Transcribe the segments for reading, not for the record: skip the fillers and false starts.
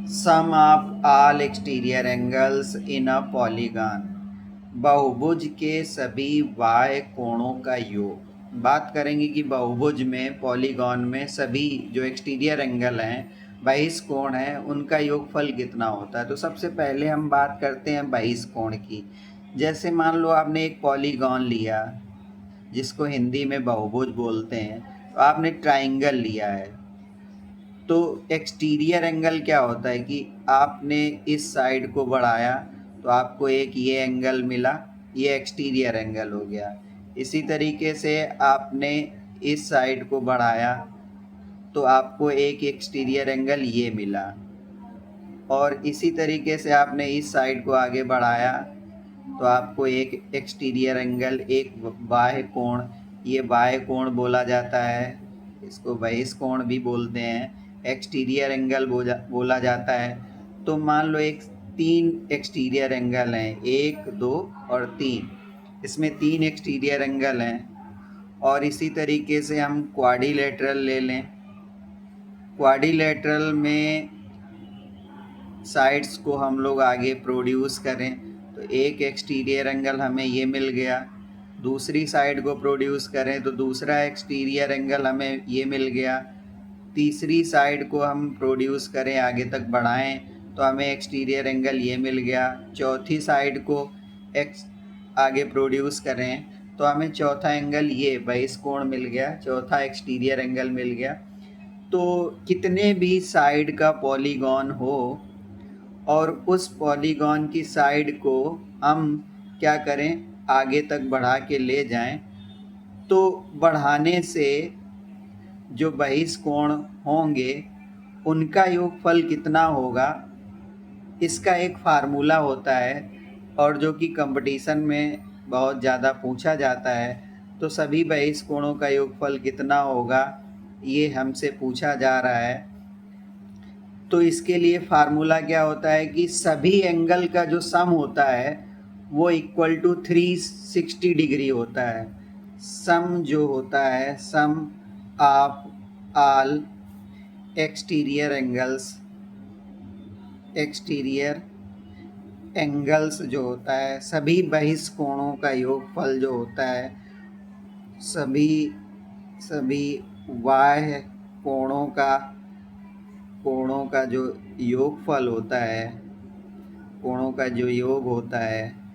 Some of all exterior angles in a polygon. बहुभुज के सभी बाह्य कोणों का योग। बात करेंगे कि बहुभुज में, पॉलीगॉन में सभी जो एक्सटीरियर एंगल हैं, बहिष कोण हैं, उनका योगफल कितना होता है। तो सबसे पहले हम बात करते हैं बहिष कोण की। जैसे मान लो आपने एक पॉलीगॉन लिया, जिसको हिंदी में बहुभुज बोलते हैं, तो आपने ट्राइंगल लिया है। तो एक्सटीरियर एंगल क्या होता है कि आपने इस साइड को बढ़ाया तो आपको एक ये एंगल मिला, ये एक्सटीरियर एंगल हो गया। इसी तरीके से आपने इस साइड को बढ़ाया तो आपको एक एक्सटीरियर एंगल ये मिला, और इसी तरीके से आपने इस साइड को आगे बढ़ाया तो आपको एक एक्सटीरियर एंगल, एक बाह्य कोण, ये बाह्य कोण बोला जाता है, इसको बहिष कोण भी बोलते हैं, एक्सटीरियर एंगल बोला जाता है। तो मान लो एक 3 एक्सटीरियर एंगल हैं, 1, 2 और 3। इसमें 3 एक्सटीरियर एंगल हैं। और इसी तरीके से हम क्वाड्रिलेटरल ले लें। क्वाड्रिलेटरल में साइड्स को हम लोग आगे प्रोड्यूस करें तो एक एक्सटीरियर एंगल हमें ये मिल गया, दूसरी साइड को प्रोड्यूस करें तो दूसरा एक्सटीरियर एंगल हमें ये मिल गया, तीसरी साइड को हम प्रोड्यूस करें, आगे तक बढ़ाएं तो हमें एक्सटीरियर एंगल ये मिल गया, चौथी साइड को आगे प्रोड्यूस करें तो हमें चौथा एंगल ये बहिष कोण मिल गया, चौथा एक्सटीरियर एंगल मिल गया। तो कितने भी साइड का पॉलीगॉन हो और उस पॉलीगॉन की साइड को हम क्या करें, आगे तक बढ़ा के ले जाएं, तो बढ़ाने से जो बहिष कोण होंगे उनका योगफल कितना होगा, इसका एक फार्मूला होता है, और जो कि कंपटीशन में बहुत ज़्यादा पूछा जाता है। तो सभी बहिष कोणों का योगफल कितना होगा, ये हमसे पूछा जा रहा है। तो इसके लिए फार्मूला क्या होता है कि सभी एंगल का जो सम होता है वो इक्वल टू 360 डिग्री होता है। सम जो होता है, सम ऑफ ऑल एक्सटीरियर एंगल्स जो होता है, सभी बहिष कोणों का योगफल जो होता है, सभी बाह्य कोणों का जो योगफल होता है, कोणों का जो योग होता है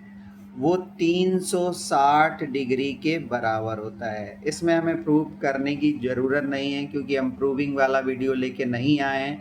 वो 360 डिग्री के बराबर होता है। इसमें हमें प्रूव करने की ज़रूरत नहीं है, क्योंकि हम प्रूविंग वाला वीडियो लेके नहीं आए हैं।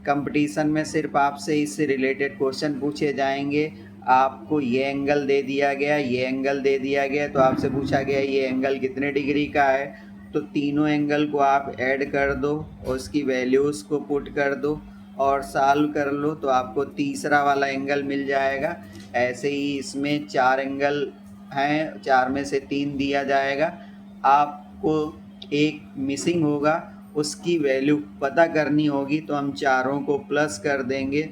कंपटीशन में सिर्फ आपसे इससे रिलेटेड क्वेश्चन पूछे जाएंगे। आपको ये एंगल दे दिया गया, ये एंगल दे दिया गया, तो आपसे पूछा गया ये एंगल कितने डिग्री का है, तो तीनों एंगल को आप ऐड कर दो और उसकी वैल्यूज़ को पुट कर दो और सॉल्व कर लो तो आपको तीसरा वाला एंगल मिल जाएगा। ऐसे ही इसमें 4 एंगल हैं, 4 में से 3 दिया जाएगा, आपको एक मिसिंग होगा, उसकी वैल्यू पता करनी होगी। तो हम चारों को प्लस कर देंगे,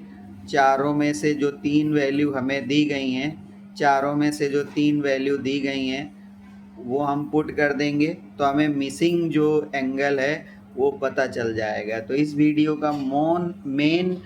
चारों में से जो 3 वैल्यू हमें दी गई हैं, चारों में से जो 3 वैल्यू दी गई हैं वो हम पुट कर देंगे, तो हमें मिसिंग जो एंगल है वो पता चल जाएगा। तो इस वीडियो का मेन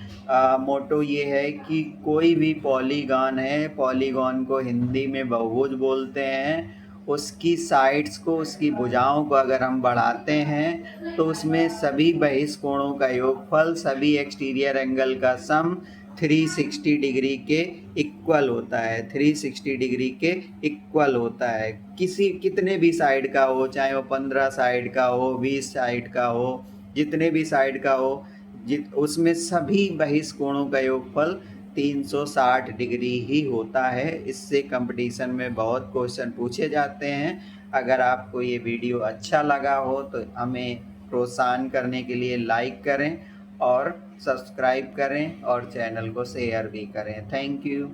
मोटो ये है कि कोई भी पॉलीगॉन है, पॉलीगॉन को हिंदी में बहुभुज बोलते हैं, उसकी साइड्स को, उसकी भुजाओं को अगर हम बढ़ाते हैं तो उसमें सभी बहिष कोणों का योगफल, सभी एक्सटीरियर एंगल का सम 360 डिग्री के इक्वल होता है, 360 डिग्री के इक्वल होता है। कितने भी साइड का हो, चाहे वो 15 साइड का हो, 20 साइड का हो, जितने भी साइड का हो, उसमें सभी बहिष कोणों का योगफल 360 डिग्री ही होता है। इससे कंपटीशन में बहुत क्वेश्चन पूछे जाते हैं। अगर आपको ये वीडियो अच्छा लगा हो तो हमें प्रोत्साहन करने के लिए लाइक करें और सब्सक्राइब करें और चैनल को शेयर भी करें। Thank you.